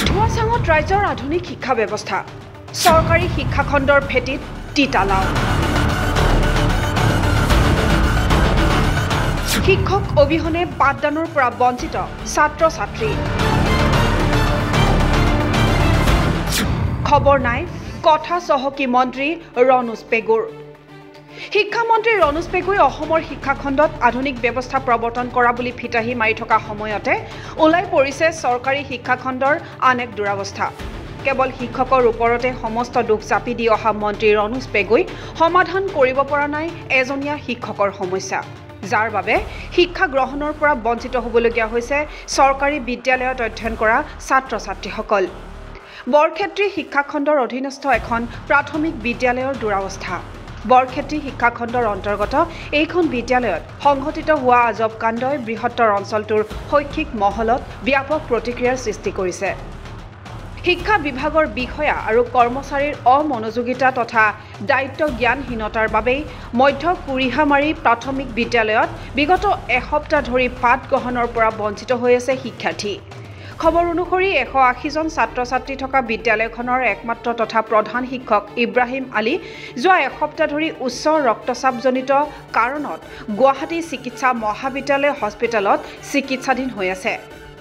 ধোঁৱাচাঙত ৰাজ্যৰ আধুনিক শিক্ষা ব্যৱস্থা চৰকাৰী শিক্ষা খণ্ডৰ ভেটিত তিতালাও শিক্ষক অবিহনে পাঠদানৰ পৰা বঞ্চিত ছাত্ৰ ছাত্ৰী খবৰ নাই কথা চহকী মন্ত্ৰী ৰণোজ পেগুৰ শিক্ষামন্ত্ৰী ৰণোজ পেগুই অসমৰ শিক্ষা খণ্ডত আধুনিক ব্যৱস্থা প্ৰৱৰ্তন কৰা বুলি ফিতাহি মাৰি থকা সময়তে ওলাই পৰিছে চৰকাৰী শিক্ষা খণ্ডৰ আন এক দুৰৱস্থা কেৱল শিক্ষকৰ ওপৰতে সমস্ত দুখ চাপি দি অহা মন্ত্ৰী ৰণোজ পেগুই সমাধান কৰিব পৰা নাই এজনীয়া শিক্ষকৰ সমস্যা যাৰ বাবে শিক্ষা গ্ৰহণৰ পৰা বঞ্চিত হ'বলগীয়া হৈছে চৰকাৰী বিদ্যালয়ত অধ্যয়ন কৰা ছাত্ৰ ছাত্ৰীসকল বৰক্ষেত্ৰী শিক্ষা খণ্ডৰ অধীনস্থ এখন প্ৰাথমিক বিদ্যালয়ৰ দুৰৱস্থা বৰক্ষেত্ৰী শিক্ষা খণ্ডৰ অন্তৰ্গত এইখন বিদ্যালয়ত সংঘটিত হোৱা আজব কাণ্ডই বৃহত্তৰ অঞ্চলটোৰ শৈক্ষিক মহলত ব্যাপক প্ৰতিক্ৰিয়াৰ সৃষ্টি কৰিছে শিক্ষা বিভাগৰ বিষয়া আৰু কৰ্মচাৰীৰ অমনোযোগিতা তথা দায়িত্ব জ্ঞানহীনতাৰ বাবেই মধ্য কুৰিহামাৰী প্ৰাথমিক বিদ্যালয়ত বিগত এসপ্তাহ ধৰি পাঠ গ্ৰহণৰ পৰা বঞ্চিত হৈ আছে শিক্ষাৰ্থী খবৰ অনুসৰি 180 জন ছাত্ৰ ছাত্ৰী থকা বিদ্যালয়খনৰ একমাত্ৰ তথা প্ৰধান শিক্ষক ইব্ৰাহিম আলী যোৱা এসপ্তাহ ধৰি উচ্চ ৰক্তচাপজনিত কাৰণত গুৱাহাটী চিকিৎসা মহাবিদ্যালয় হস্পিটেলত চিকিৎসাধীন হৈ আছে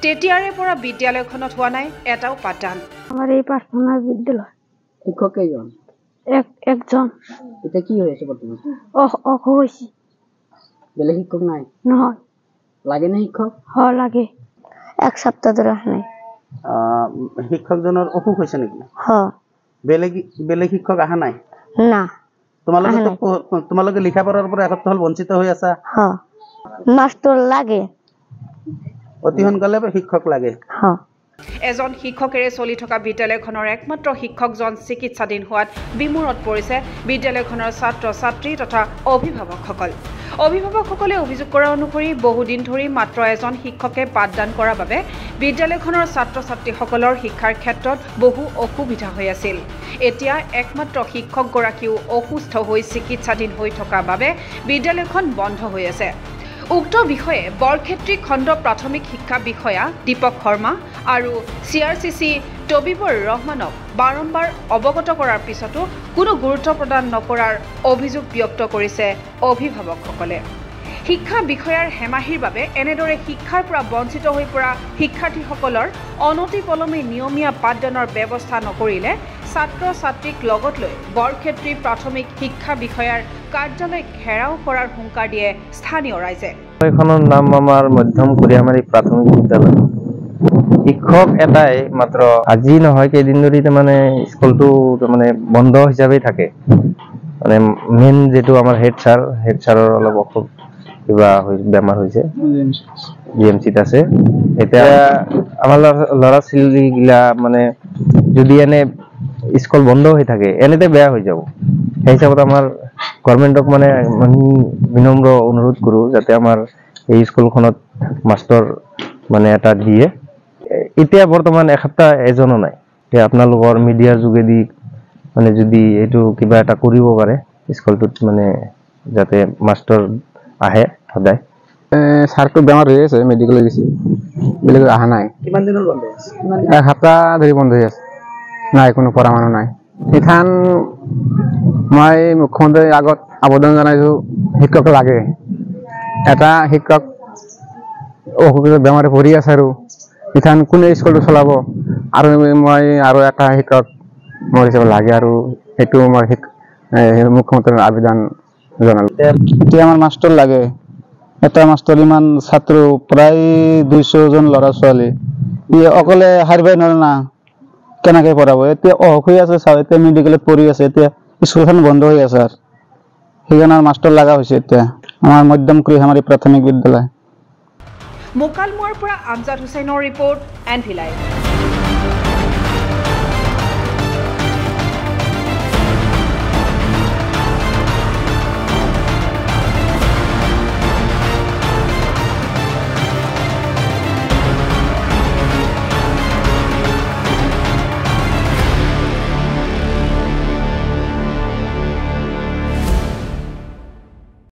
তেতিয়াৰে পৰা বিদ্যালয়খনত হোৱা নাই এটাও পাঠদান আমাৰ এই প্ৰাথমিক বিদ্যালয় শিক্ষক কেইজন একজন এটা কি হৈছে বৰ্তমান অখ হৈছে বেলেগ শিক্ষক নাই নহয় লাগে না শিক্ষক হয় লাগে এক সপ্তাহ ধরে নাই শিক্ষকজনৰ অসুখ হৈছে নেকি হয় বেলেগ শিক্ষক আহা নাই না তোমালোকে লিখা পঢ়াৰ পৰা এসপ্তাহ বঞ্চিত হৈ আছা হয় মাষ্টৰ লাগে অতি সোনকালে শিক্ষক লাগে হয় এজন শিক্ষকেৰে চলি থকা বিদ্যালয়খনৰ একমাত্ৰ শিক্ষকজন চিকিৎসাধীন হোৱাত বিমূৰত পৰিছে বিদ্যালয়খনৰ ছাত্ৰ ছাত্ৰী তথা অভিভাৱকসকলে অভিযোগ কৰা অনুসৰি বহুদিন ধৰি মাত্ৰ এজন শিক্ষকে পাঠদান কৰাৰ বাবে বিদ্যালয়খনৰ ছাত্ৰ ছাত্ৰীসকলৰ শিক্ষাৰ ক্ষেত্ৰত বহু অসুবিধা হৈ আছিল এতিয়া একমাত্ৰ শিক্ষকগৰাকীও অসুস্থ হৈ চিকিৎসাধীন হৈ থকাৰ বাবে বিদ্যালয়খন বন্ধ হৈ আছে উক্ত বিষয়ে বৰক্ষেত্ৰী খণ্ড প্ৰাথমিক শিক্ষা বিষয়া দীপক শৰ্মা আৰু CRCC তবিবৰ ৰহমানক বাৰম্বাৰ অৱগত কৰাৰ পিছতো কোনো গুৰুত্ব প্ৰদান নকৰাৰ অভিযোগ ব্যক্ত কৰিছে অভিভাৱকসকলে শিক্ষা বিষয়াৰ হেমাহিৰ বাবে এনেদৰে শিক্ষাৰ পৰা বঞ্চিত হৈ পৰা শিক্ষাৰ্থীসকলৰ অনতিপলমে নিয়মীয়া পাঠদানৰ ব্যৱস্থা নকৰিলে ছাত্ৰ ছাত্ৰীক লগত লৈ বৰক্ষেত্ৰী প্ৰাথমিক শিক্ষা বিষয়াৰ কাৰ্যালয় ঘেৰাও কৰাৰ হুংকাৰ দিয়ে স্থানীয় ৰাইজে এইখনৰ নাম আমাৰ মধ্যম কুৰিহামাৰী প্ৰাথমিক বিদ্যালয় শিক্ষক এটাই মাত্ৰ আজি নহয় কেইদিন ধৰি মানে স্কুলটো মানে বন্ধ হিচাপে থাকে মানে মেইন যেটো আমাৰ হেড ছাৰৰ অলপ অসুখ কিবা বেমাৰ হৈছে GMCত আছে এতিয়া আমাৰ ল'ৰা ছোৱালী গিলা মানে যদি এনে স্কুল বন্ধ হৈ থাকে এনেতে বেয়া হৈ যাব সেই হিচাপত আমাৰ গভৰ্ণমেণ্টক মানে আমি বিনম্ৰ অনুৰোধ কৰো যাতে আমাৰ এই স্কুলখনত মাষ্টৰ মানে এটা দিয়ে এতিয়া বৰ্তমান এসপ্তাহ এজনো নাই যে আপোনালোকৰ মিডিয়াৰ যোগেদি মানে যদি এইটো কিবা এটা কৰিব পাৰে স্কুলটোত মানে যাতে মাষ্টৰ আহে সদায় ছাৰটো বেমাৰ হৈ আছে মেডিকেল গৈছে বেলেগ অহা নাই কিমান দিনৰ বন্ধ আছে এসপ্তাহ ধৰি বন্ধ হৈ আছে নাই কোনো পঢ়া মানুহ নাই এইখান মই মুখ্যমন্ত্ৰীৰ আগত আবেদন জনাইছো শিক্ষক লাগে এটা শিক্ষক অসুবিধা বেমাৰে পৰি আছে আৰু এইখান কোনে স্কুলটো চলাব আৰু মই আৰু এটা শিক্ষক মোৰ হিচাপে লাগে আৰু সেইটো মই মুখ্যমন্ত্ৰীৰ আবেদন জনালো এতিয়া আমাৰ মাষ্টৰ লাগে এটা মাষ্টৰ ইমান ছাত্ৰ প্ৰায় 200 জন ল'ৰা ছোৱালী অকলে হাৰিবই নোৱাৰে না কেনেকৈ পঢ়াব এতিয়া অসুখ হৈ আছে চাও এতিয়া মেডিকেলত পৰি আছে এতিয়া স্কুলখন বন্ধ হৈ আছে আৰু সেইকাৰণে মাষ্টৰ লগা হৈছে এতিয়া আমাৰ মধ্যম কুৰিহামাৰী প্ৰাথমিক বিদ্যালয় মোকালমোৱাৰ পৰা আমজাদ হুছেইনৰ ৰিপৰ্ট NV Live